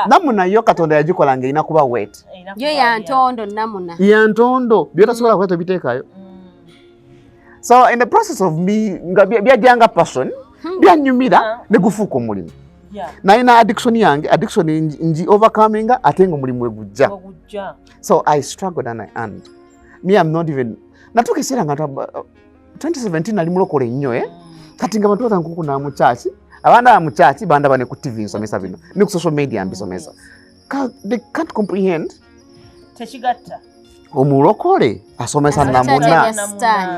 namuna yo Katonda yagikola ng'erina kuba wet. Yo ya ntondo namuna. Ya ntondo byotasobola kweta biteekayo. So in the process of me nga byajanga passion byanyumira ne gufuuka omulimu. Naina addiction yange nji overcoming ate nga omulimu egujja. So I struggled and I earned. Me I'm not even natukisira nga 2017 nali mulokole nnyo kati nga bantu batankuku na mu church abanda mu church banda bane ku TV nsomesa bino ne ku social media mbisomesa they can't comprehend techigatta omulokole asomesa namuna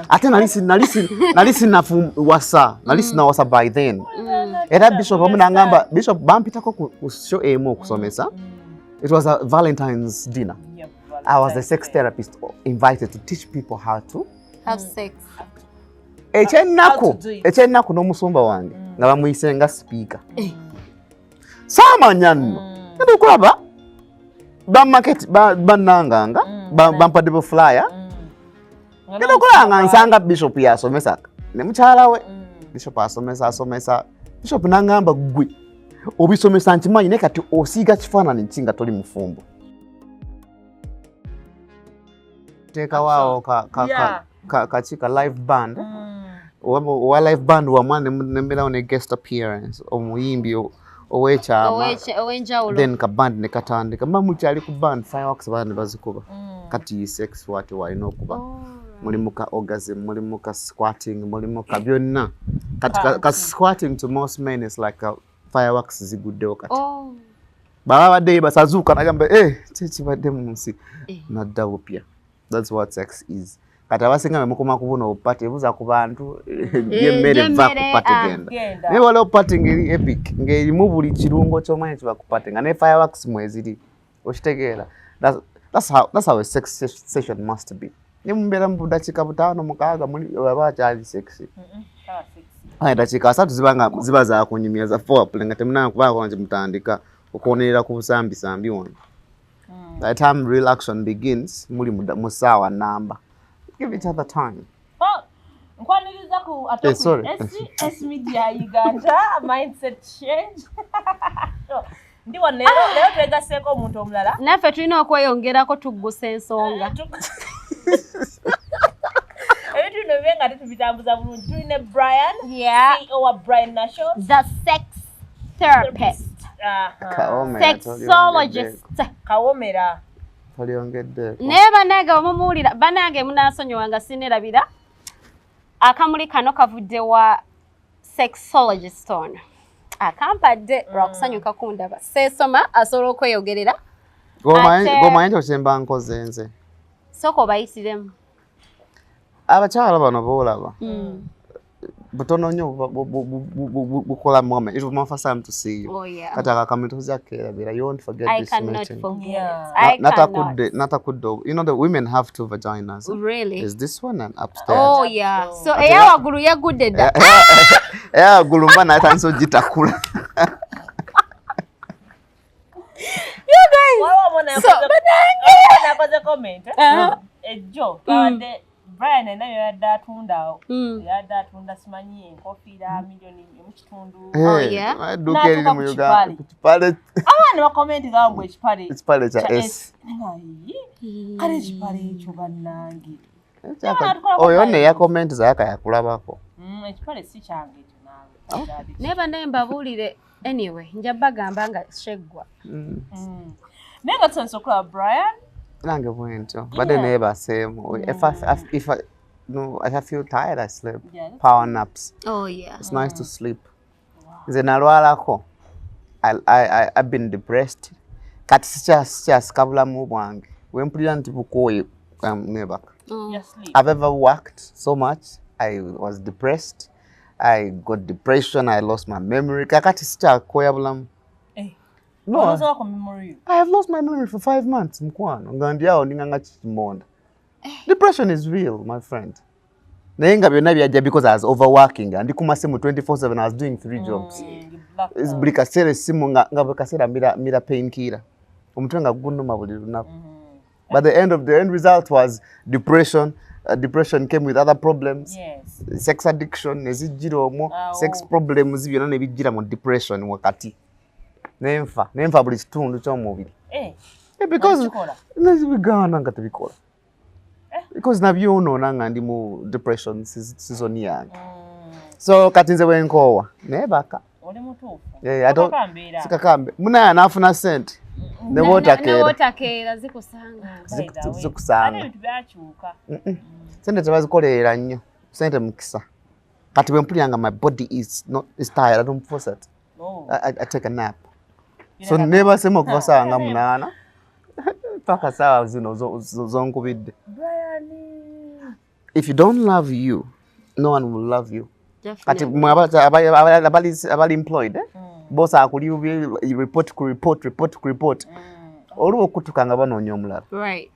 ate nalisi nafu wasa nalisi na wasa by then era bishop amuna ngamba bishop bampitako ku show emo okusomesa. It was a Valentine's dinner. I was the sex therapist invited to teach people how to have sex. Echennaku n'omusumba wange nga bamuyise nga speaker. Samanya nno. Ndo kulaba ba market bananganga bampadde bu flyer. Ndo kulanga nsanga bishop yasomesa ne mukyala we. Bishop asomesa. Bishop nangamba gwe obisomesa nkimanyi ne kati osiiga kifaananyi nkinga toli mufumbo. Teka wao ka live band. Wa live band wa mwana nembera on a guest appearance omuyimbi owechama then ka band ne katandika mamu kyali ku band fireworks band bazikuba kati sex watu walina okuba mulimu ka orgasm mulimu ka squatting mulimu ka byonna kati ka squatting to most men is like a fireworks ziguddewo kati baba badde basazuka nagamba kibadde munsi naddawo pya. That's what sex is. Kati abasinga mukoma kubona opate buza ku bantu yemmere va ku pate genda ne wala opate ngeri epic ngeri mu buli kirungo ky'omanyi kiba ku pate nga ne fireworks mweziri okitegeera. That's how a sex session must be. Ne mumbera mu dakika butaano mukaaga muli aba kyali sexy. Dakika 3 ziba za kunyumya za foreplay nga temuna kuba konje mutandika okonerera ku busambi wano. By the time real action begins, muli musawa number. Give each other time. Nkwaniriza ku S media Uganda mindset change. Ndiwo leo twegaseko omuntu omulala. Naffe tulina okweyongerako tugguse ensonga. Ebitu bino bibenga tetubitambuza bulungi. Tulina Bryan, CEO wa Bryan National, the sex therapist. Sexologist. Kawomera. Toliongedde. Neba naga omumuulira banange munasonyiwanga sinerabira. Akamuli kano kavudde wa sexologist ono. Akampadde lwakusanyuka kundaba. Seesoma asobola okweyogerera. Gomanyi okyemba nkoze nze. Soko bayisiremu. Abakyala bano boolaba. Butono nnyo bukola moment. It was my first time to see you. Oh yeah. Kati akakamento zakkerabira. You won't forget this meeting. I cannot forget. Natakudde. You know the women have 2 vaginas. Really? Is this one and upstairs? Oh yeah. So eya wagulu yagudde dda. Eya wagulu mbana atanso gitakula. You guys. So nakoze comment. Ejo kawade Bryan nayo yadatunda simanyi enkofiira milioni mu kitundu. Oh yeah. Duka eri mu Uganda. Kipale. Abana bakomenti gambwe ekipale. Ekipale kya S. Kale ekipale ekyo bannange. Oyo ne ya comment zaka yakulabako. Ekipale si kyange ekyo naawe. Neba nembabuulire anyway nja bagamba nga sheggwa. Nenga tensokula Bryan. Nange bwento. Bade neba same. If I feel tired, I sleep. Power naps. Oh yeah. It's nice to sleep. Nze nalwalako. I've been depressed. Kati sikabulamu bwange. Wempulira nti bukoye never. I've ever worked so much. I was depressed. I got depression. I lost my memory. Kakati sikyakoya bulamu. No, I have lost my memory for 5 months. Mkwano. Depression is real, my friend. Because I was overworking and kumasimu 24/7. I was doing 3 jobs. It's brikasere simu ngabakasera mira painkiller. Umutwenga gunuma buli lunaku. But the end result was depression. Depression came with other problems. Yes. Sex addiction, nezijiro mo, sex problems byonna ne bijira mu depression wakati. nenfa buli kitundu ky'omubiri because nezibigana nga tebikola because nabyonoona nga ndi mu depression season yange so kati nze bwenkoowa naye baka oli mutuufu sikakambe munaya naafuna sente nebotakeera zikusanga sente tebazikolerera nnyo sente mukisa kati bwe mpulira my body is tired I don't force it I take a nap so nebasema okuva saawa nga 8 paka saawa zino zonkubidde if you don't love you no one will love you kati abali employed boss akuli report ku report olwo okutuka nga banoonya omulala right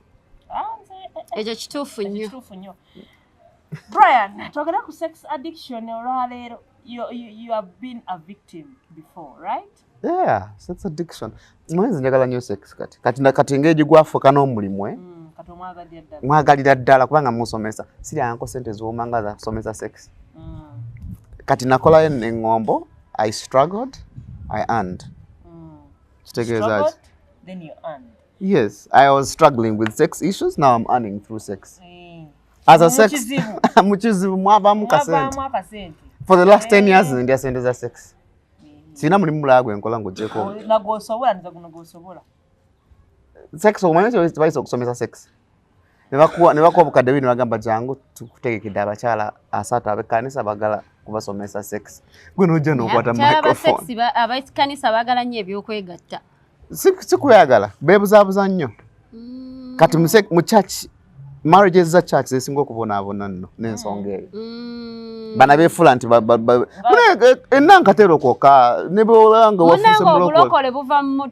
ekyo kituufu nnyo Bryan twogera ku sex addiction olwaleero you have been a victim before right yeah sex addiction mwenzi njagala nnyo sex kati ng'egigwafuuka n'omulimu mwagalira ddala kubanga musomesa siryanko sente z'omanga za kusomesa sex kati nakolayo eŋŋombo I struggled I earned kitegeeza then you earned yes I was struggling with sex issues now I'm earning through sex as a sex mukizibu mwavaamu kasente for the last 10 years ndya sente za sex sina mulimu mulala gwe nkola ng'ogyeko nagwosobola nza guno gwosobola sex omanyi kyo bayisa okusomesa sex ne bakuwa obukadde bwino bagamba jangu tukutegekedde abakyala 3 ab'ekkanisa bagala kubasomesa sex gwe n'ojja n'okwata microphone ab'ekkanisa baagala nnyo ebyokwegatta si kweyagala beebuzaabuza nnyo kati mu church marriages za church zesinga okubonaabona nno n'ensonga eyo bana beefula nti ennankatero kwokka ne bwolanga wafuuse mulokole buva mu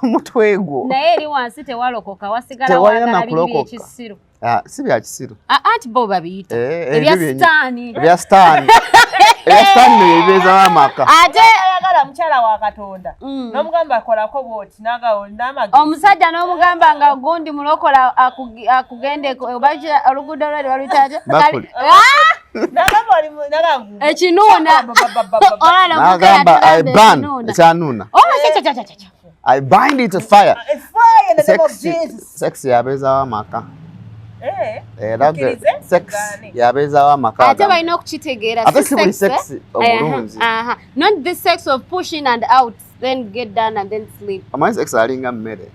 mutwe gwo naye eri wansi tewalokoka wasigala wagala bibiri ekisiru si bya kisiru anti bo babiyita ebyasitaani ebyasitaani nebibeezawo amaka ate ayagala mukyala wa Katonda n'omugamba akolako bwoti n'amagezi omusajja n'omugamba nga gundi mulokola akugende oluguudo lwe baluyitaje ekinuuna n'agamba I ban ekyanuuna I bind it to fire sex yabeezawo amaka sex yabeezawo amaka ate balina okukitegeera ate si buli sex obulungi not the sex of pushing and out then get done and then sleep amanyi sex alinga mmere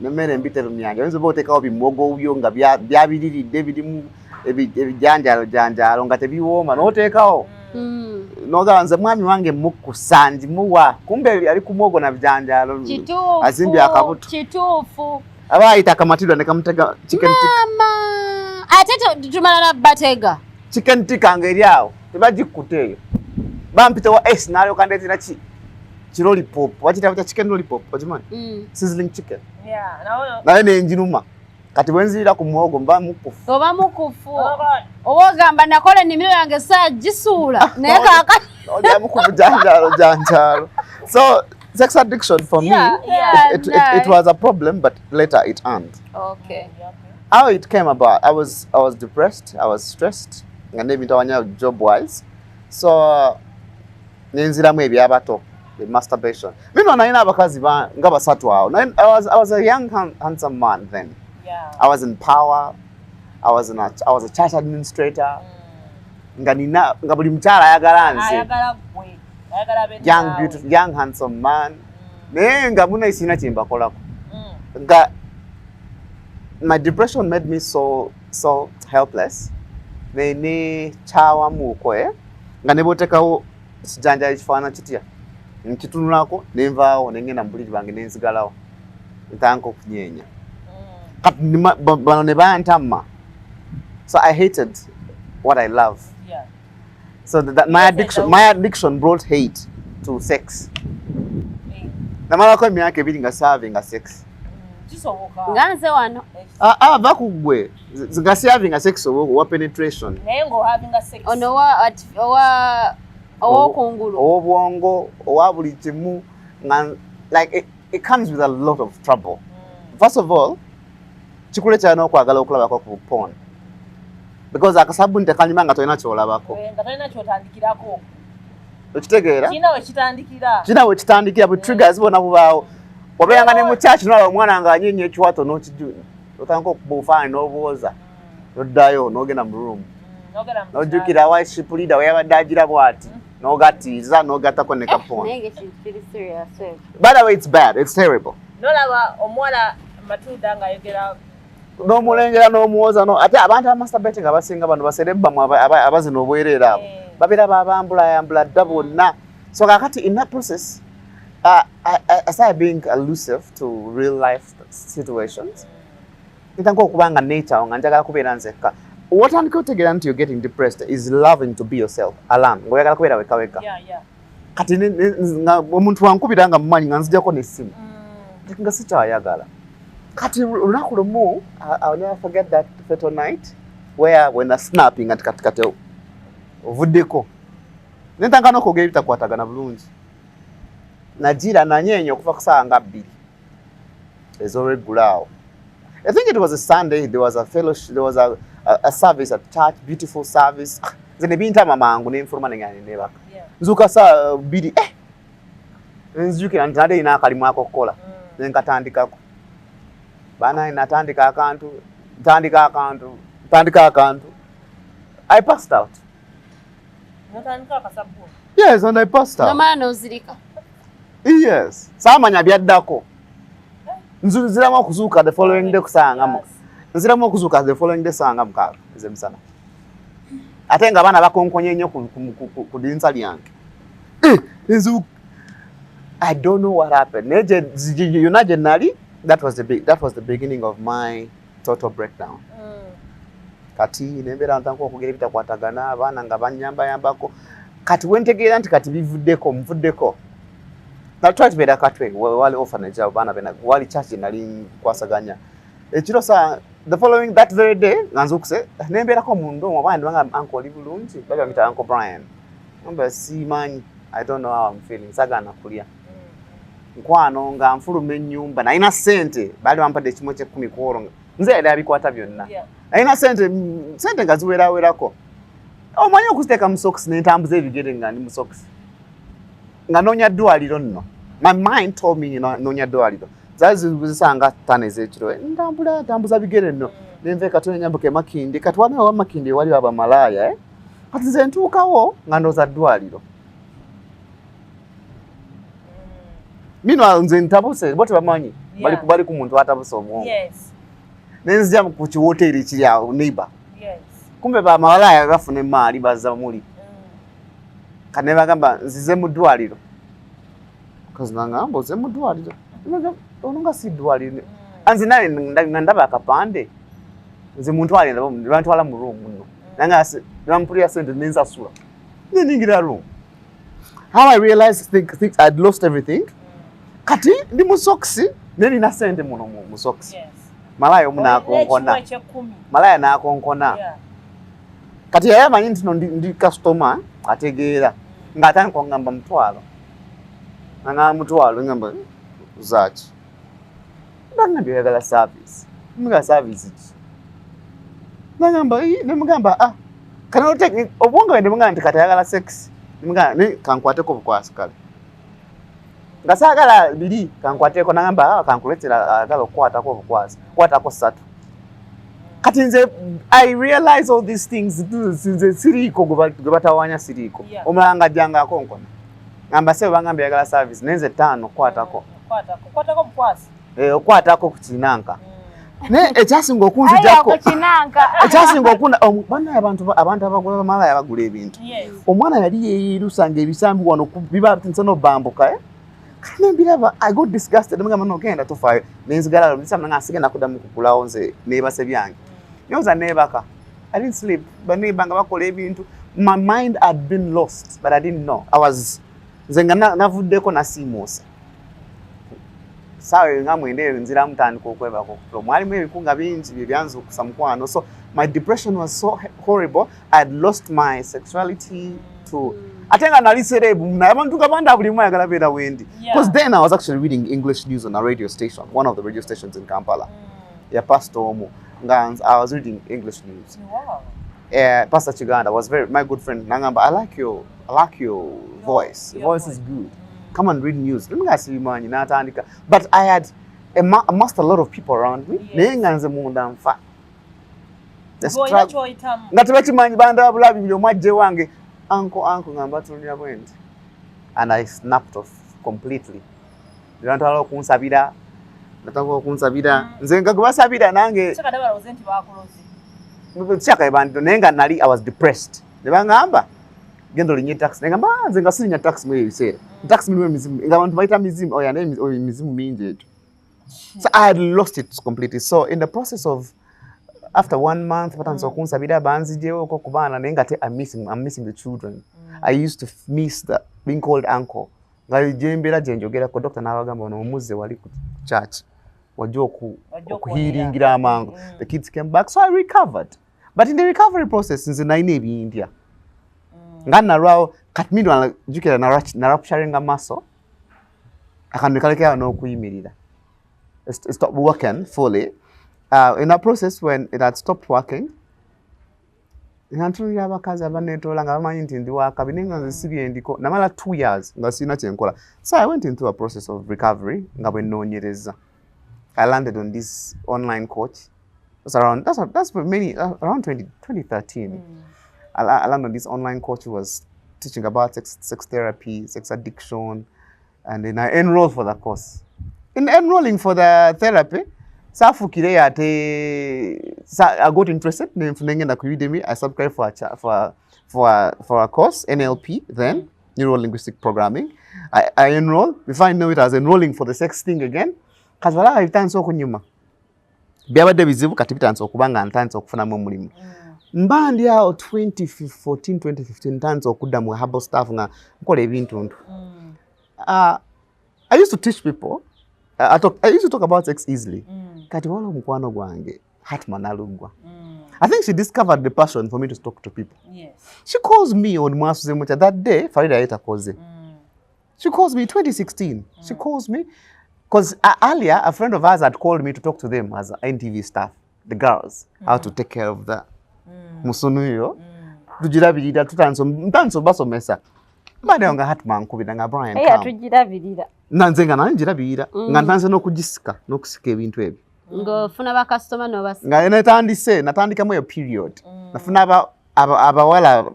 nemmere mbiterumyanja oyinza oba oteekawo bimwogo byo nga byabiriridde birimu ebijanjalo nga tebiwooma n'oteekawo nogamba nze mwami wange mukkusa njimuwa kumbe ali ku mwogo na bijanjalo azimbye akabuto kituufu aba ayita akamatidwa ne kamutega chicken tikka ate tumala na batega chicken tikka ngeri awo tebagikutte eyo bampita wa s n'alyoka ndeetera lollipop wakita chicken lollipop okimanyi sizzling chicken naye nenjinuma kati bwenzirira ku muwogo mba mukufu oba oba ogamba nakola ennimiro yange saagisuula naye kaakati olyamu ku janjalo so sex addiction for me it was a problem but later it earned okay how it came about I was depressed I was stressed nga nebintawanya job wise so nenziramu ebyabato the masturbation mino nalina abakazi nga basatu awo I was a young handsome man then I was in power I was a church administrator nga buli mukyala ayagala nze young beautiful young handsome man naye nga muna isina kyembakolako nga my depression made me so helpless ne kyawamuuko nga ne bwotekawo kijanjalo kifaana kitya nkitunulako nenvaawo nengenda mu buliri bange nenzigalawo ntanka okunyeenya kati bano ne bantama so I hated what I love so that my addiction brought hate to sex namalako emyaka 2 nga serving sex nga nze wano bakugwe nga serving sex owa penetration naye ngo having sex ono owa owokungulu owobwongo owa buli kimu like it comes with a lot of trouble first of all kikuleetera n'okwagala okulabako ku porn because akasabuni tekanyuma nga tolina kyolabako nga tolina kyotandikirako okitegeera kina we kitandikira bu triggers bona bubaawo obeeranga ne mu church nolaba omwana nga anyenya ekiwato otandika okuba obufaananyi n'obuwoza noddayo n'ogenda mu room n'ojjukira worship leader we yabadde agira bw'ati n'ogattiiza n'ogattako ne kapona. By the way, it's bad, it's terrible. Nolaba omuwala Matilda ng'ayogera n'omulengera n'omuwoza ate abantu abamasturbating abasinga bano baserebbamu abazina obwereere abo babeera babambulayambula dda bonna. So kakati in that process I started being elusive to real life situations. Nitandika okuba nga nature nga njagala kubeera nzekka. Watandika otegeera nti you're getting depressed is loving to be yourself alone ng'oyagala kubeera wekaweka. Kati omuntu wankubira nga mumanyi nga nzijjako n'essimu nga sikyayagala. Kati olunaku lumu I'll never forget that fatal night where when a snapping at kati ovuddeko nentanga n'okwogera ebitakwatagana bulungi nagira nanyeenya okuva ku ssaawa nga 2 ez'olweggulaawo. I think it was a Sunday. There was a fellowship. There was a service at church, beautiful service. Nze bintama mangu n'enfuluma n'engenda nebaka. Nzuuka saa 2 nzijukira nti nade ina akalimu akokukola nenkatandikako. Bana natandika akantu. I passed out. Notandika akasabu. Yes, and I passed out. Nomala n'ozirika. Yes. Saamanya byaddako. Nziramu okuzuuka the following day kusangamu. Nziramu okuzuuka the following day sanga mukaaga ezemisana. Ate nga abaana bakonkonye nnyo ku dinsa lyange. I don't know what happened. That was the beginning of my total breakdown. Kati nembeera ntandika okwogera ebitakwatagana abaana nga banyambayambako. Kati wentegeera nti kati nvuddeko. Natwali tubeera katwe wali orphanage abaana bena wali church nali kwasaganya. Ekiro saa that very day nganzukuse nembeerako mundu omwana banga uncle oli bulungi baba mita Uncle Brian. Namba simanyi I don't know how I'm feeling. Sagana kulya. Nkwano nga nfuluma ennyumba nalina ssente baali bampadde ekimu ky'ekkumi kwolonga nze yali abikwata byonna nalina ssente nga ziwerawerako omanyi okuziteeka mu sokisi nentambuza ebigere nga ndi mu sokisi nga noonya ddwaliro nno. My mind told me noonya ddwaliro zaali zibuzisanga 5 ez'ekiro ntambuza bigere nno nenve katone nyambuka emakindi kati waliwo amakindi ewali abamalaaya kati nze ntuukawo nga ndooza ddwaliro. Mino nze ntabuse bo tebamanyi bali ku muntu atabuse omwongo. Nenzija ku kiwoteri kiri awo neighbor. Kumbe bamawalaya bafuna emaali bazza muli. Kane bagamba nzize mu ddwaliro. Kazi nangamba nze mu ddwaliro. Ononga si ddwaliro. Anzi naye ndaba akapande. Nze muntu ali bantwala mu room muno. Nanga bampulira sente nenzasula. Ningira room. How I realized things I'd lost everything. Kati ndi mu sokisi nina sente muno mu sokisi. Malaya omunakonkona. Malaya nakonkona. Kati yamanyi nti ndi customer ategeera ng'atandika okungamba mutwalo. Nga mutwalo ngamba zaki. Ndangambye oyagala service. Mga service ki. Nemugamba obwonga wende mugamba nti kati ayagala sex. Nemugamba kankwateko bukwasi kale. Nga saagala 2 kankwateko nangamba kankuletera agala okukwatako obukwasi. Kwatako 3. Kati nze I realize all these things sinze siriiko gwe batawanya siriiko. Omulala nga ajjanga akonkona. Ngamba sebe bangambye ayagala service nenze 5 kwatako. Kwatako bukwasi. Okwatako ku kinanka. Ne ekyasinga okunzijjako. Ekyasinga okunda bana abantu abagula bamalaya bagula ebintu. Omwana yali yeerusanga ebisambi wano biba nsano bambuka Kanembiraba I got disgusted mugamba nogenda tufayo nenzigala bisama nga sigenda kudamu kukulawo nze nebase byange. Nyoza nebaka. I didn't sleep. Banebanga bakola ebintu. My mind had been lost but I didn't know. I was zenga navuddeko na simosa. Sawe nga mwende nzira mutandika okweba ko. Mwalimu ebikunga bingi byanze okusamukwano. So my depression was so horrible. I had lost my sexuality to Atenga naliserebu na abantu kabanda buli mwe agala bera wendi. Because then I was actually reading English news on a radio station, one of the radio stations in Kampala. Yeah, Pastor Omo. I was reading English news. Wow. Pastor Chiganda was my good friend. Nangamba, I like your voice. Your voice is good. Come and read news. But I had amassed a lot of people around me. Yes. And I snapped off completely. I was depressed. Gendo linye tax ngamba nzenga sinya tax mwe yisera tax mwe mizimu ngabantu baita mizimu oya name mizimu minje. So I had lost it completely. So in the process of after 1 month batanzo kunsabira banzijewo ko kubana nengate I'm missing the children. I used to miss the being called uncle. Ngali jembera jenjogera ko doctor nabagamba no muze wali ku church wajjo okuhiringira amango. The kids came back, so I recovered. But in the recovery process since 9 India ngana rao katmidwa jukira na rupturing muscle akanikalekea no kuyimirira. It stopped working fully. In that process when it had stopped working nanturi abakaza banetola ngabamanyi nti ndi waka binenga nzisibye ndiko namala 2 years ngasina kyenkola. So I went into a process of recovery ngabwe nonyereza. I landed on this online coach. That's for many around 2013. I landed on this online coach who was teaching about sex therapy, sex addiction, and then I enrolled for the course. In enrolling for the therapy, I got interested. I subscribed for a course, NLP, then Neuro Linguistic Programming. I enrolled. Before I know it, I was enrolling for the sex thing again. Because I have so kunyuma. Biabade bizibu katibitanso kubanga ntanso kufuna mu mulimu. Mbandi ya 2014 2015 ntanso okuda mu herbal staff nga nkola ebintu ntu. I used to teach people. I used to talk about sex easily. Kati wala mukwano gwange hatman alugwa. I think she discovered the passion for me to talk to people. Yes. She calls me on Mwasuze Mucha that day. Farida Aita Koze. She calls me 2016. She calls me. Because earlier, a friend of ours had called me to talk to them as NTV staff, the girls, how to take care of the musunuyo. Tujirabirira tutanso baso mesa. Mbade nga hatman kubidanga Brian. Tujirabirira. Nanzenga nanjirabirira. Nga ntanse nokugisika, nokusika ebintu ebyo. Ngo funa ba customer no basi. Nga natandika mu period. Nafuna abawala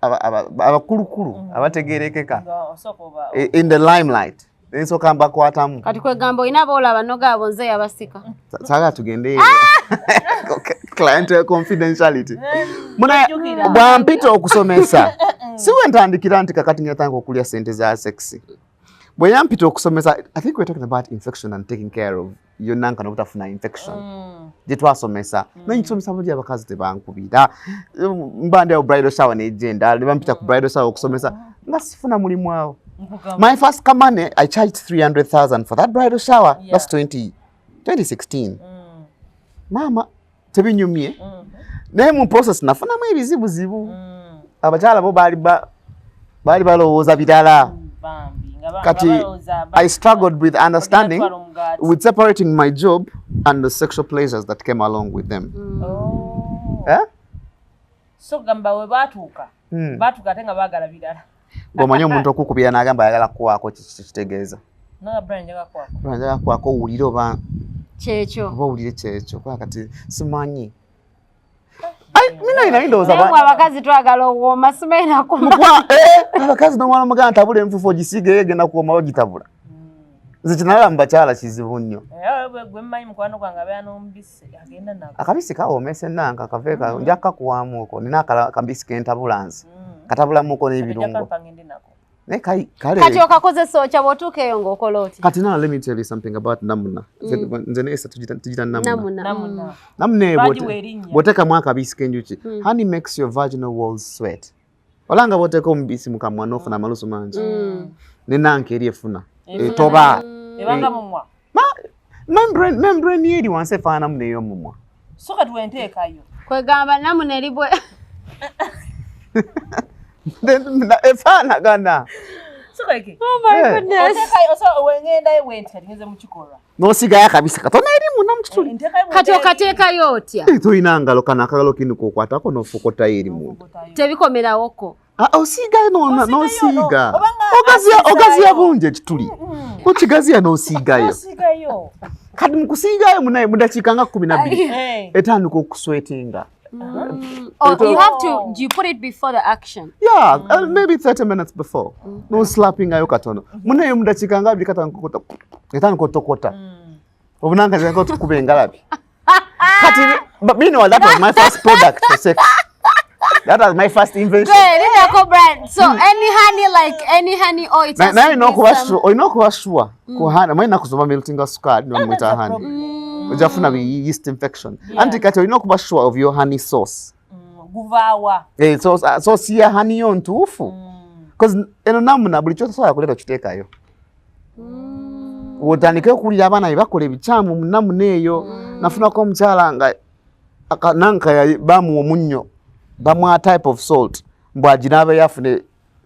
abakulukulu abategerekeka. In the limelight. Enso kamba kwatamu. Kati kwe gambo inabo olaba noga abonze yabasika. Saga tugende. Client confidentiality. Muna bwampita okusomesa. Siwe ntandikira nti kakati nyatango okulia sente za sexy. Bwe yampita okusomesa, I think we're talking about infection and taking care of your nanka no butafuna infection. Jitwa somesa. Nanyi somesa bodi abakazi tebankubira. Mbande ya bridal shower ne agenda. Bampita ku bridal shower okusomesa. Ngasifuna mulimu wao. My first money, I charged 300,000 for that bridal shower. Yeah. That's 2016. Mama, tebinyumye. Nemu process nafuna mu ebizibu. Abachala bo bali balowooza bidala. Kati I struggled with understanding, with separating my job and the sexual pleasures that came along with them. So gamba we batuka. Batuka tenga bagala bidala. Gomanyo omuntu okukubira n'agamba ayagala kuwaako kitegeeza. Naga Brian njaga kwako. Brian njaga kwako owulire oba kyekyo. Oba owulire kyekyo. Kwa kati simanyi. Mina inayindooza ba. Nebwa abakazi twagala okuwoma simaina kuma. Abakazi n'omwana omuganda ntabula enfufu ogisiige yegenda kuwoma bagitabula. Nze kinalaba mu bakyala kizibu nnyo. Gwe mmanyi mukwano gwange abeera n'omubisi agenda nako. Akabisi kawoomesa ennanga akaveeka njaka kuwaamu okwo. Nina akabisi kentabula nze. Katabula muko n'ebirungo. Ne kale. Kati okakozesa ocha botuka eyo ng'okola oti. Kati now let me tell you something about namuna. Nze nesa tujita namuna. Namuna. Namuna boteka mwaka bisi kenjuchi. Honey makes your vaginal walls sweat. Olanga boteka ombisi mukamwa n'ofuna amalusu mangi. Nenanke eri efuna. Toba. Ebanga mumwa. Membrane yeri wanse faana mune yo mumwa. Soka tuwenteekayo. Kwegamba namuna eribwe. Efana gana. Sikweke. Oh my goodness. Oteka oso wengenda ewenta ngeze mukikolwa. No sigaya kabisa katona erimu namutuli. Kati okateeka yotya. Toyina ngalo kana akagalo kinu kokwatako nofokota erimu. Tebikomerawo. Osiga no siga. Ogazia bunje kituli. Okigazia no sigayo. Sigayo. Kati mukusigayo munaye mudakika nga 12. Etandika okuswetinga. Oh, you have to. Do you put it before the action? Yeah, maybe 30 minutes before. No slapping ayo katono. Munaye mudakika nga bikatandika kokota. Etandika otokota. Obunanga zango tukubengalabi. Kati but meanwhile that was my first product for sex. That was my first invention. So any honey oil. Now you know kuba sure. Kuhana mwana kusoma melting sukari no mwita honey. Ujafuna yeast infection. Anti kati you know kuba sure of your honey sauce. Guvawa. So see ya honey on tufu. Because eno namuna buli choto soya kuleta kitekayo. Wotandike kulya abana bakole ebichamu munamuneyo nafuna ko mchala nga akananka ya bamu omunyo bamu type of salt mbwajinabe yafune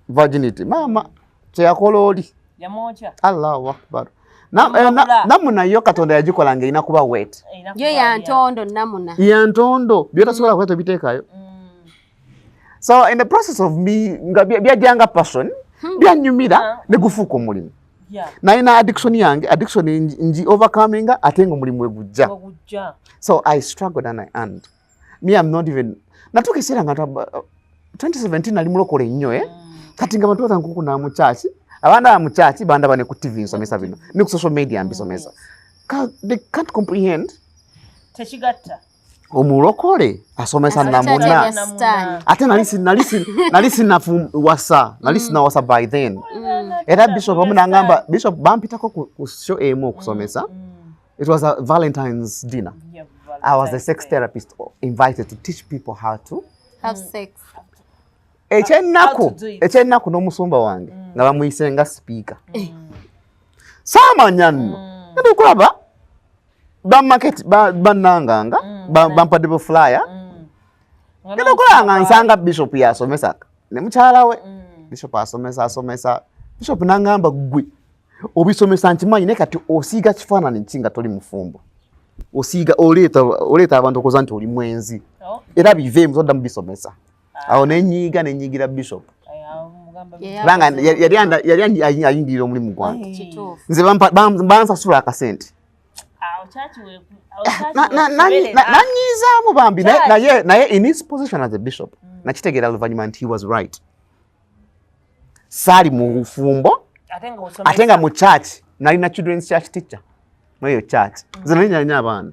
virginity mama kyeyakololi yamoja Allahu akbar namuna yo katonda yagikola nga ina kuba wet yo ya ntondo namuna ya ntondo byota sobola kweta bitekayo. So in the process of me nga byajanga passion byanyumira negufuko mulimo. Yeah. Na ina addiction nji overcoming atengo mulimu egujja. So I struggled and I earned. Me I'm not even natukisira ngata 2017 ali mulokole nnyo kati nga bantu batankuku na mu church abanda mu church banda bane ku TV nsomesa bino ni ku social media mbisomesa they can't comprehend techigatta omulokole asomesa namuna ate nalisi nafu wasa nalisi na wasa by then era bishop amuna ngamba bishop bampitako ku show emo kusomesa. It was a Valentine's dinner. Yeah, I was the sex therapist invited to teach people how to have sex. Echennaku n'omusumba wange nga bamuyisenga speaker. Samanyano. Ndo kulaba ba market bananganga bampadde flyer. Ndo kulanga nsanga bishop yasomesa ne mukyala we. Bishop asomesa. Bishop nangamba gwe obisomesa ntimanyi ne kati osiga kifaananyi nkinga toli mufumbo. Osiga oleta abantu okoza nti oli mwenzi. Era bivemu zodda mubisomesa. Awo nenyigira bishop. Banga yali ayingirira omulimu gwange. Nze bansasula akasente. Nanyizaamu bambi naye in his position as a bishop nakitegeera luvannyuma nti he was right. Saali mu bufumbo atenga mu church nalina children's church teacher mweyo church zinalinya abaana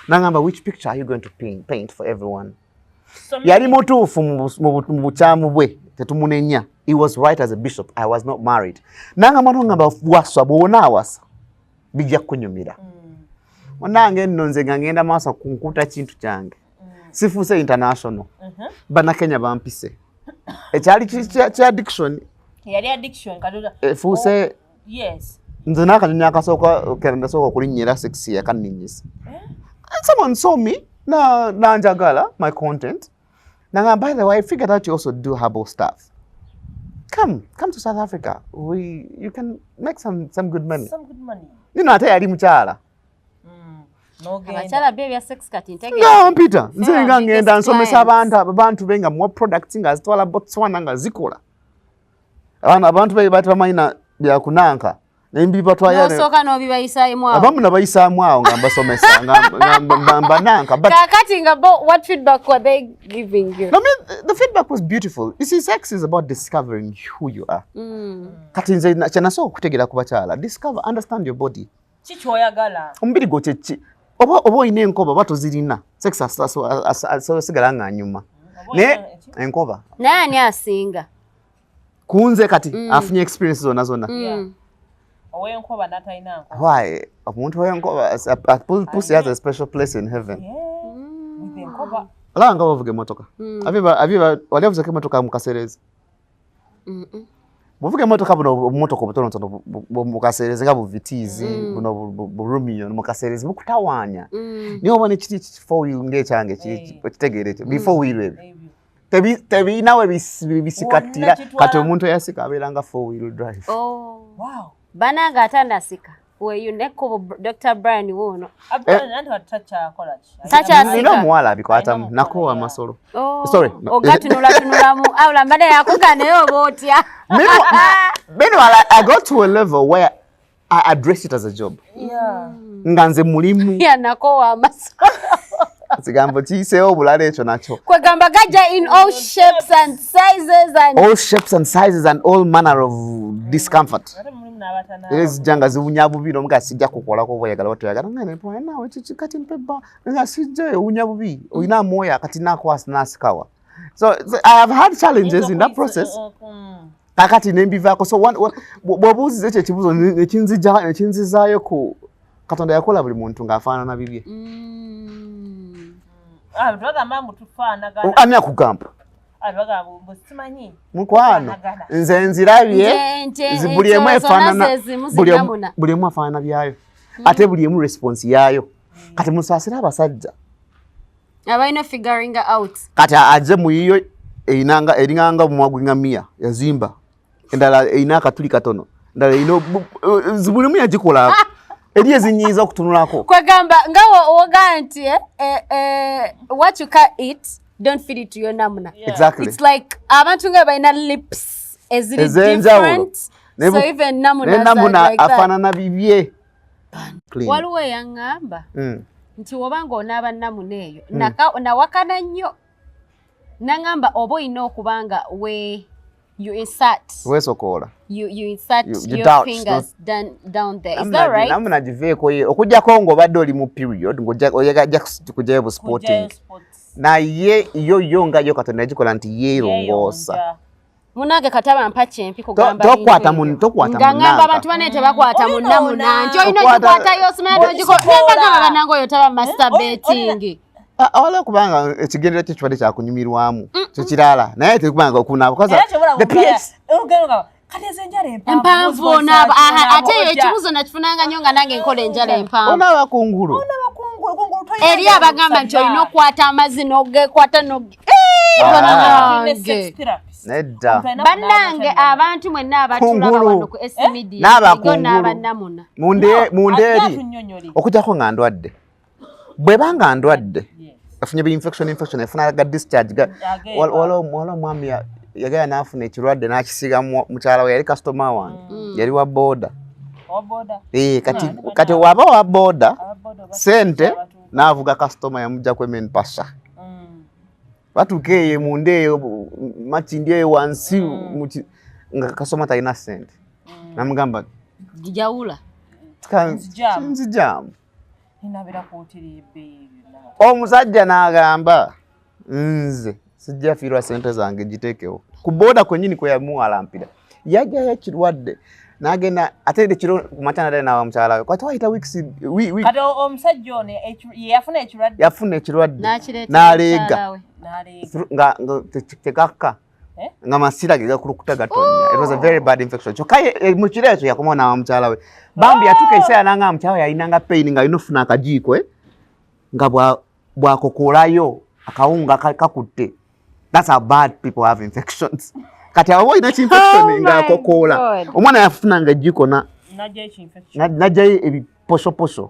nangamba which picture are you going to paint for everyone. Yali mutuufu mu buchamu bwe tetumunenya. He was right as a bishop. I was not married. Nangamba ngamba waswa bona awasa bijja kunyumira. Onange nno nze ngenda maaso kunkuta kintu kyange. Sifuse international. Bana Kenya bampise. Ekyali kya addiction. Yali addiction kadoda. Fuse. Yes. Nze nakanyunya akasooka kerenda sooka kulinnyira sex ya kaninyisa. And someone saw me na njagala my content. Nanga by the way I figured out you also do herbal stuff. Come to South Africa. You can make some good money. Some good money. You know ate yali mukyala. No gain. Abachala baby ya sex kati ntege. No Peter. Nze nga ngenda nsomesa abantu benga mu products nga zitwala Botswana nga zikola. Abantu bati bamanyina bya kunanka. Nembi batwaya. No soka no bibayisaamu awo. Abamu nabayisaamu awo nga basomesa nga nanka. But kakati nga what feedback were they giving you? No, I mean, the feedback was beautiful. You see, sex is about discovering who you are. Kati nze kyanasobola okutegeera ku bakyala. Discover, understand your body. Kikyoyagala. Omubiri gwo kyeki. Oba oyina enkoba oba tozirina. Sex asigala nga nyuma. Ne enkoba. Naye ani asinga? Kunze kati afunye experiences zonna. Owenkoba natayina nkoba. Why? Omuntu owenkoba pussy has a special place in heaven. With enkoba. Ala nga bavuga emotoka. Wali avuga emotoka mu kaserezi. Buvuga emotoka buno motoka butono mukaserezi nga buvitizi buno burumio mukaserezi bukutawanya. Niyo bone kiti for you ngechange kitegerete before we live. tebi nawe bisikatira kati omuntu yasika abeeranga 4-wheel drive. Wow. Bananga atandasika. We neko Dr. Brian wono. Abandi batacha college. Nino mwala bikwata nako amasolo. Sorry. Ogatunula mu awula mbade yakugane obotya. Meanwhile, I got to a level where I address it as a job. Yeah. Nganze mulimu. Ya nako amasolo. Sigambo chiseho bulale echo nacho. Kwegamba gaja in all shapes and sizes and all manner of discomfort. Is janga zibunyabubiro mga sijja kukola ko boyagala otoyagala ngene po nawe kati mpeba nga sijja unyabubi oyina moya kati nakwasa nasikawa. So I have had challenges in that process. Kakati nembivako so bobuzi eche kibuzo ekinzizayo ku Katonda yakola buli muntu ngafana na bibye. Abaga mambo tufana gana. Amya kugamba. Abaga musimanyi. Mukwano. Nze nzirabye. Buli emu efanana. Buli emu afana byayo. Ate buli emu response yayo. Kati musasira abasajja. Abaino figuring out. Kati aje muyiyo erinanga mumagwinga 100 yazimba. Endala inaka tuli katono. Ndala ino buli emu yagikola. Eri ezinyiza okutunulako. Kwegamba ngawo oganti what you can eat don't feed it to your namuna. Exactly. It's like abantu nga bayina lips is it different? So even namuna like afana na bibye. Waliwo yangamba. Nti wobanga onaba namuna eyo na wakana nnyo. Nangamba obo ino okubanga you insert. Wesokola. You insert your fingers down there. Is that right? Namuna jiveko ye okujja kongo badde oli mu period ngoja kujayo sporting. Na ye yonga yo Katonda yagikola nti yeerongosa. Munage kataba mpache mpi kugamba. Tokwata munna. Ngamba abantu bane tebakwata munna. Njo ino jikwata yo simana tojiko. Namba banango yo taba masturbating. Ola kubanga ekigendera ky'ekibadde kyakunyumirwamu kyo kirala naye tekubanga okuna because the PS empanvu naba ate yo ekibuzo nakifunanga nnyo nga nange nkola enjala empanvu ona bakungulu eri abagamba nti olina okwata amazzi n'ogekwata nedda bannange abantu mwenna abatulaba wano ku SMD n'abakungulu mundeeri okujjako nga ndwadde bwe banga ndwadde afunye bi infection efuna ga discharge wala mwami yagaya nafuna ekirwadde nakisiga mukyala we yali customer wange yali wa boda kati waba wa boda sente navuga customer yamujja kwemen pasha batuke mundeyo machindie wansi nga customer taina sente namugamba gijaula nzijamu inabira kuotiri baby omusajja n'agamba nze sijja fiirwa sente zange gitekewo ku boda kwennyini kwe yamuwalampira yajjayo ekirwadde n'agenda ate ekiro kumakya nadale nawa mukyala we kwati wayita weeks kati omusajja ono yafuna ekirwadde n'aleega nga tekakka nga masira ge gakulukuta gatonya. It was a very bad infection. Kyokka mu kiro ekyo yakomawo nawa mukyala we bambi yatuuka ekiseera nanga mukyala we yalinanga pain nga alina ofuna akajiiko nga bwakokolayo akawunga kakutte. That's how bad people have infections. Kati abo ina infection nga akokola omwana yafunanga ejiko najjayo ebiposhoposho.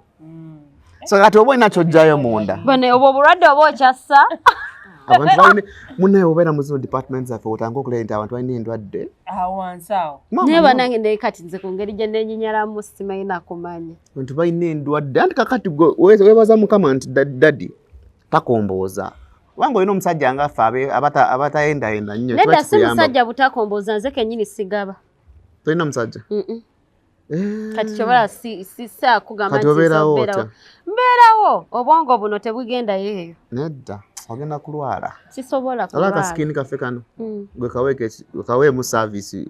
So kati obo ina kyojjayo munda bane obo bulwadde obo kyassa abantu balina munne obeera mu zino departments zaffe otanga okulera nti abantu balina endwadde awansawo naye banange naye kati nze ku ngeri gye nenyinyalamu simayina kumanya abantu balina endwadde anti kakati weebaza mukama nti daddi takombooza kubanga olina omusajja ngaffe abatayendayenda nnyo nedda si musajja butakombooza nze kennyini sigaba tolina musajja kati kyobola sisaakugamba nti mbeerawo obwongo buno tebugendayo eyo nedda ogenda kulwala sisobola kulwala akasikini kaffe kano gwe kaweemu service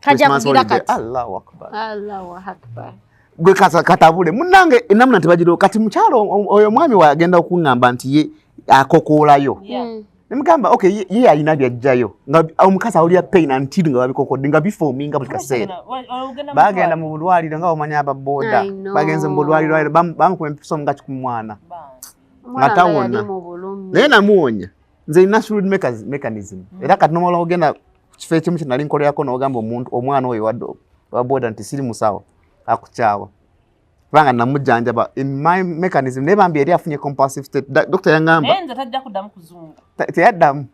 kajja kugira kati Allahu akbar gwe katabule munnange enamuna tebagiro kati mukyalo oyo mwami wagenda okuŋŋamba nti ye akokoolayo nemugamba okay ye alina byajjayo nga omukazi awulira pain until nga babikokodde nga bifoominga buli kaseera bagenda mu bulwaliro nga omanya ababoda bagenze mu bulwaliro bamukuba empiso nga 10 mwana nga tawona naye namuwonya nze natural mechanism era kati nomala ogenda kifo ekimu kinali nkolerako n'ogamba omuntu omwana oyo wa boda nti siri musawo akukyawa kubanga namujjanjaba in my mechanism ne bambi eri afunye compulsive state doctor yangamba nze tajja kuddamu kuzungu teyaddamu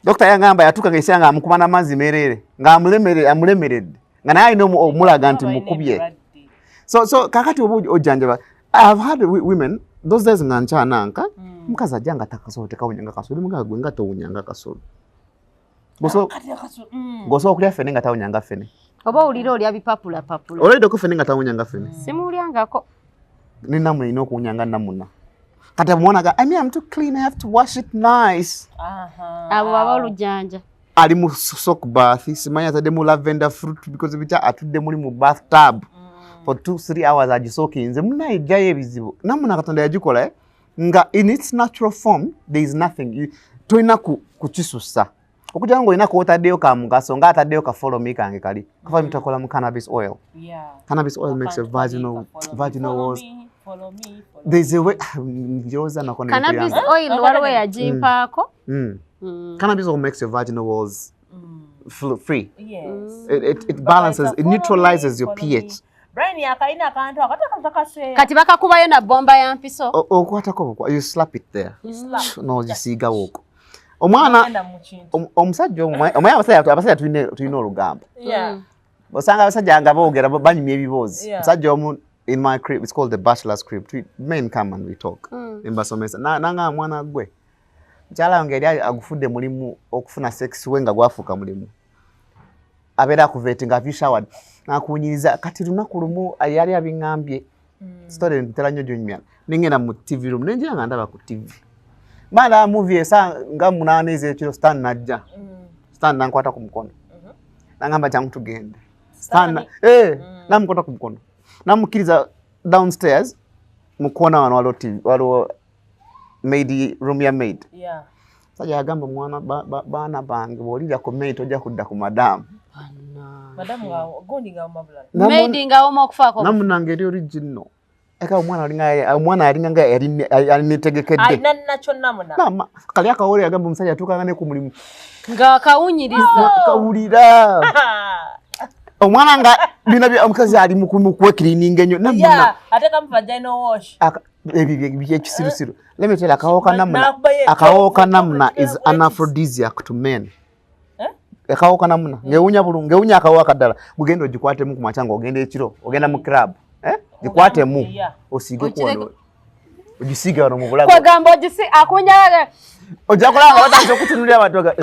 doctor yangamba yatuuka ng'ekyanga amukuba n'amazzi merere ng'amulemeredde nga naye alina omulaga nti mukubye so kakati oba ojjanjaba I have had women those days nga nkyananka mukazi ajja nga takasolo tekawunyanga kasolo mugaga gwe nga towunyanga kasolo goso okulya fene nga tawunyanga fene oba olira olya bipapula olidde ko fene nga tawunyanga fene simulyangako ni namuna ina okuwunyanga namuna kati amwonaga I'm too clean I have to wash it nice abo baba olujjanja ali mu soak bath simanya atadde mu lavender fruit because bicha atudde muli mu bathtub for 2-3 hours agisokinze munayijjayo ebizibu namuna katonda yagikola nga in its natural form there is nothing toina kukisusa okujja ngo ina ko otaddeyo ka mugaso nga ataddeyo ka follow me kange kali kafa mitakola mu cannabis oil cannabis oil makes a vaginal walls follow me there's a way cannabis oil waliwo yajimpaako cannabis oil makes your vaginal walls free it balances it neutralizes your pH Brian yakaina akantu akatakase kati bakakubayo na bomba ya mpiso okwatako you slap it there no gisiga woko omwana omusajja abasajja tulina olugamba osanga abasajja nga boogera banyumya ebibuuzi omusajja omu in my crib it's called the bachelor's crib men come and we talk embasomesa nanga mwana gwe mukyala wange yali agufudde mulimu okufuna sex we nga gwafuuka mulimu abeera akuvetinga avishowered nakunyiriza kati lunaku lumu yali abiŋŋambye story ntera nnyo gyonyumya nengenda mu TV room nenjira nga ndaba ku TV mala movie esa nga 8 ez'ekiro Stan najja Stan nankwata ku mukono nangamba jangu tugende Stan namukwata ku mukono namukkiriza downstairs mu corner wano waliwo TV waliwo maid room ya maid sajja yagamba mwana baana bange bw'olira ku maid tojja kudda ku madamu madamu gondi nga mabula maid nga omu okufaako namunange eri original eka omwana alinga nga alinitegekede alina nacho namuna kali akawole yagamba omusajja atuukanga ne ku mulimu nga kawunyiriza kawulira omwana nga bina omukazi ali mu kwekirininga ennyo namuna ate kamu vagina wash byekisirusiru let me tell you akawoka namuna is an aphrodisiac to men akawoka namuna ngewunya bulungi ngewunya akawoka ddala gugenda ogikwatemu ku macanga ogenda ekiro ogenda mu club gikwatemu osige kuno ogisiga wano mu bulago kwegamba akunyaga ojja kulanga batandise okutunulira abatoga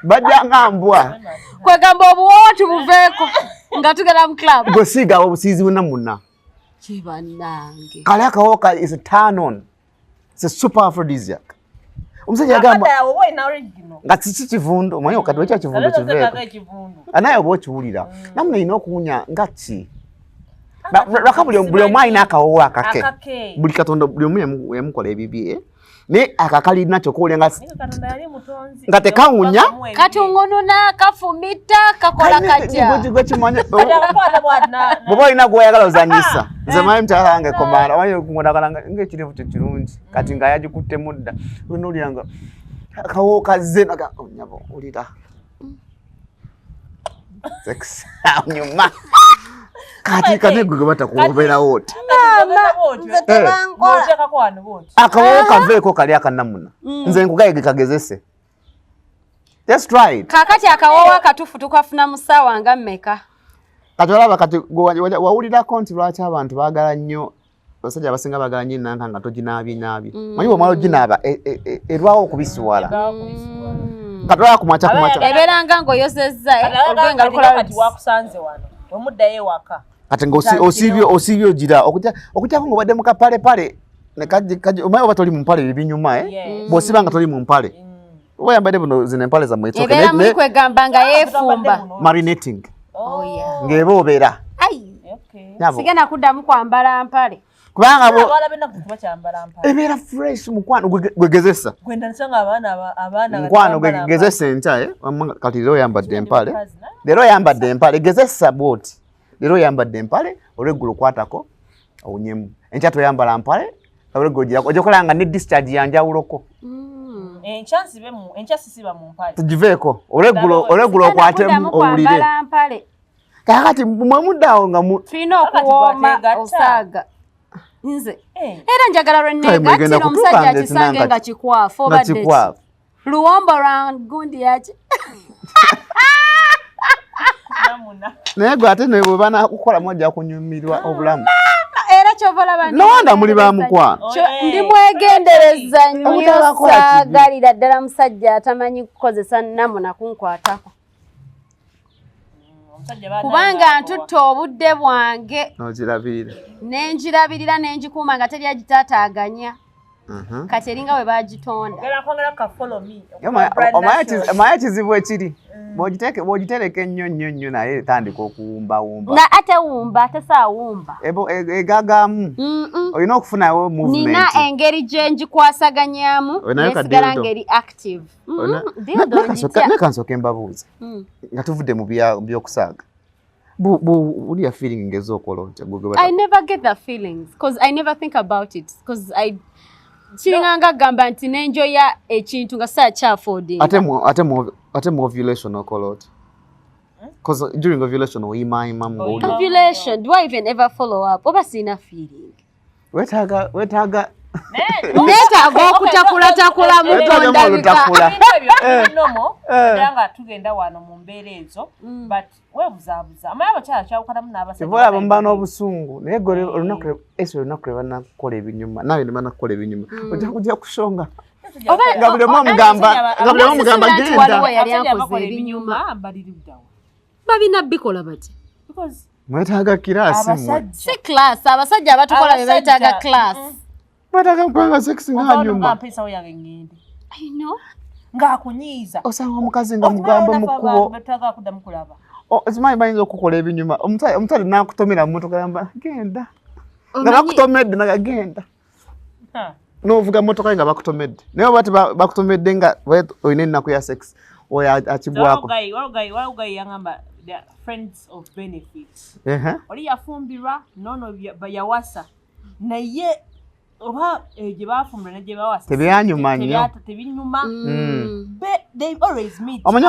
bajja ngambwa kwegamba obuwootu buveeko nga tugenda mu club gosiga obusizi bunamuna kibanange kale akawoka is a turn on it's a super aphrodisiac omusajja yagamba nga kiki kivundu omanyi okati wekya kivundu kiveeko anaye oba okiwulira namuna ina okuwunya nga ki lwaka buli omu alina akawowo akake buli katonda buli omu yamukola ebibye naye akakalina kyokowulya nga tekawunya kati ongonona kafumita kakola katya gwekimanya bwoba olina gweyagala ozanyisa nze manyi mukyala wange komanda omanyi okungonagala ngaekirevu kyekirungi kati nga yagikutte mudda olina nga akawowo kazze nyabo olira sex nyuma kati kanegwe gwe batakubeerawo oti akawowo kaveeko kali akanamuna nze nkugayege kagezese just try it kakati akawowo akatufu tukafuna mu ssaawa nga mmeka kati olaba kati wawulirako nti lwaki abantu baagala nnyo abasajja abasinga baagala nnyo enanka nga toginaabinaabye manyi bwomala oginaaba erwawo okubisiwala kati olaba kumaca ebeeranga ng'oyozezza olwenga lukola kati wakusanze wano wemuddayo ewaka kati ng'osiibye ogira okutyako ng'obadde mu kapalepale omanyi oba toli mu mpale ebinyuma bw'osiba nga toli mu mpale oba yambadde buno zino empale zammwe ebeera muli kwegamba nga yeefumba marinating ng'eba obeera sigenda kuddamu kwambala mpale kubanga ebeera fresh mukwano gwegezesa mukwano gwegezesa enkya kati leero oyambadde empale gezesa bwoti leero oyambadde empale olw'eggulu kwatako owunyemu enkya toyambala mpale olw'eggulu ojja kulaba nga ne discharge yanjawuloko enchasisiba mu mpale tugiveeko olegula okwatemu owulire kakati mwe muddawo nga tulina okuwooma osaaga nze era njagala lwenneegattira omusajja akisange nga kikwafu obadde luwombo lwa gundi yaki naye gwe ate naye bwe banakukola mwajja kunyumirwa obulamu era kyovalaba nowanda muli bamukwano ndi mwegendereza nnyo saagalira ddala musajja atamanyi kukozesa namuna kunkwatako kubanga ntutta obudde bwange nenjirabirira nenjikuuma nga teri agitaataaganya kati eringa bwe bagitonda omaye kizibu ekiri bw'ogitereka ennyo nnyo naye etandika okuwumbawumba na ate wumba ate saawumba egagamu olina okufunawo movement nina engeri gye ngikwasaganyaamu nesigala ngeri active nekansooka embabuuza nga tuvudde mu byokusaaga buliya feeling ngeza okola otya I never get the feelings because I never think about it because kiringanga gamba nti nenjoya ekintu nga saakyafodinga ate mu ovulation okola otya because during ovulation oyimayima ovulation do I even ever follow up oba sina feeling wetaaga neetaaga okutakulatakula mutondabika nga tugenda wano mu mbeera ezo but webuzaabuza amaye abakyala kyawukanamu n'abasajja bamba n'obusungu naye gwe olunaku lwe banakukola ebinyuma nawe ne banakukola ebinyuma ojja kujja kushonga nga buli omu omugamba genda yali akoze ebinyuma babina bikola bati mwetaaga kiraasi si class abasajja abatukola be beetaaga class mwetaaga mupanga sex ng'anyuma ng'akunyiiza osanga omukazi nga mugamba mu kkubo ekimanyi bayinza okukola ebinyuma omutale n'akutomera mu motoka yamba genda nga bakutomedde naga genda n'ovuga motoka nga bakutomedde naye oba bakutomedde nga olina ennaku ya sex oyo akibwako walugayi yangamba friends of benefits oli yafumbirwa nono yawasa naye oba gye bafumbira ne gye bawasa tebyanyuma nnyo tebinyuma they always meet omanyi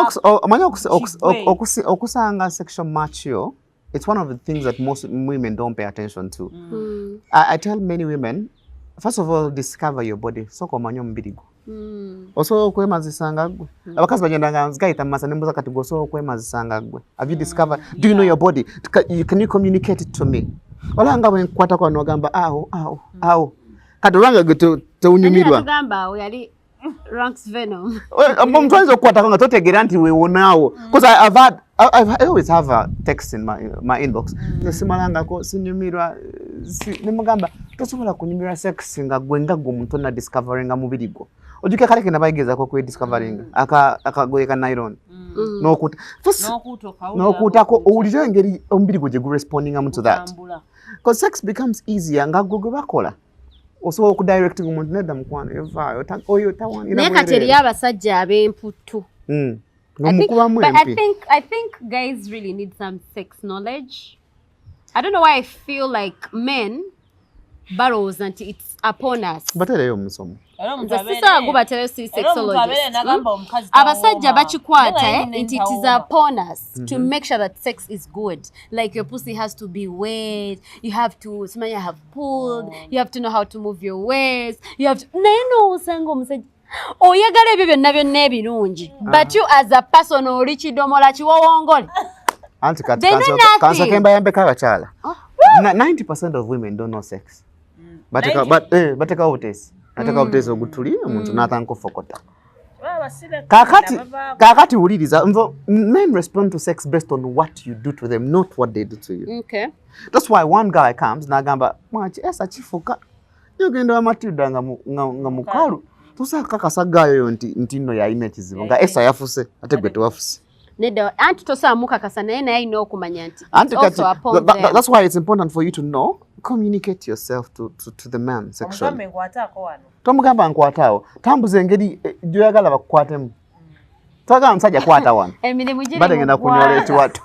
okusanga sexual mature it's one of the things that most women don't pay attention to I tell many women first of all discover your body sooka omanye omubiri gwo osobola okwemazisanga gwe abakazi bagendanga nzigayita mumasa nembuza kati gwosobola okwemazisanga gwe have you discovered do you know your body can you communicate it to me olanga bwe nkwata kwa nogamba awo kati olanga gwe tewunyumirwa tugamba awo yali ranks venom omuntu ayinza okukwatako nga totegeera nti weewonaawo because I always have a text in my inbox simalangako sinyumirwa nemugamba tosobola kunyumirwa sex nga gwe omuntu onna discoveringa mubiri gwo ojuke kale kena bayigezako kwe-discoveringa akagoye ka nylon n'okuutako owulire engeri omubiri gwo gye gurespondingamu to that because sex becomes easier nga gwe bakola osobola okudirecting omuntu nedda mukwano evaayo oyo tawanira naye kati eriyo abasajja ab'emputtu nomukubamu empi I think guys really need some sex knowledge. I don't know why I feel like men barrows until it's upon us. Batereyo omusomo. Sisa gubaterayo si sexologist. Abasajja bakikwata it is upon us to make sure that sex is good. Like your pussy has to be wet, you have to have pulled, you have to know how to move your waist, you have to usanga omusajja oyagala ebyo byonna ebirungi but you as a person oli kidomola kiwowongole anti kati kanso kemba yambeka abakyala 90% of women don't know sex bateka obutesi ogutuli omuntu n'atandika ofokota kakati wuliriza men respond to sex based on what you do to them not what they do to you. Okay. That's why one guy comes n'agamba mwaki esa kifuka yogenda wamatilda nga mukalu tusa kakasagayo nti nno yalina ekizibu nga esa yafuse ate gwe tewafuse nedda anti tosaamuukakasa naye alina okumanya nti also upon them. That's why it's important for you to know, communicate yourself to the man sexually. Tomugamba nkwataawo tambuza engeri gyoyagala bakukwatemu Twaga msajja kwata wano. Emirimu giri. Badengenda kunyola ekiwato.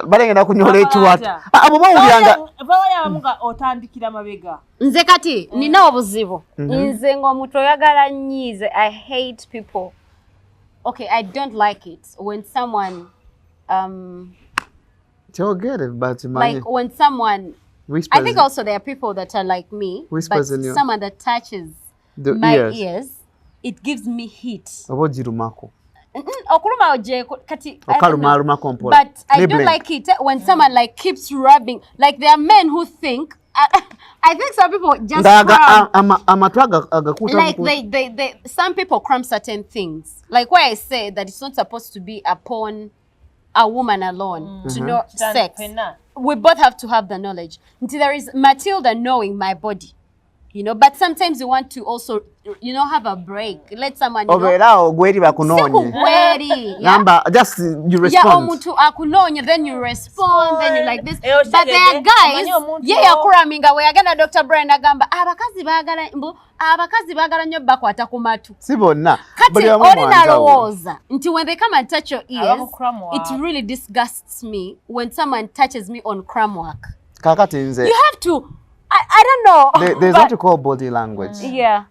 Badengenda kunyola ekiwato. Abo bawuliranga. Bawaya bamuga otandikira mabega. Nze kati nina obuzibu. Nze ng'omuntu oyagala nnyize. I hate people. Okay, I don't like it when someone get it, but like when someone whispers. I think also there are people that are like me, Whispers but in your someone that touches my ears, it gives me heat. Obojirumako. Okuluma oje kati. Okaluma. But I don't like it when someone like keeps rubbing. Like there are men who think. I think some people just like they some people cram certain things. Like why I say that it's not supposed to be upon a woman alone to know sex. We both have to have the knowledge. Until there is Matilda knowing my body, you know. But sometimes you want to also, you know, have a break. Let someone know. Just you respond. Yeah, omuntu akunonya, then you respond, then you like this. But there are guys, yakuraminga we agenda Dr. Bryan agamba abakazi bagala nnyo bakwata ku matu. Si bonna. Kati olinalowooza nti when they come and touch your ears, it really disgusts me when someone touches me on cram work. Kakati nze. You have to, I don't know. There's what you call body language. Yeah.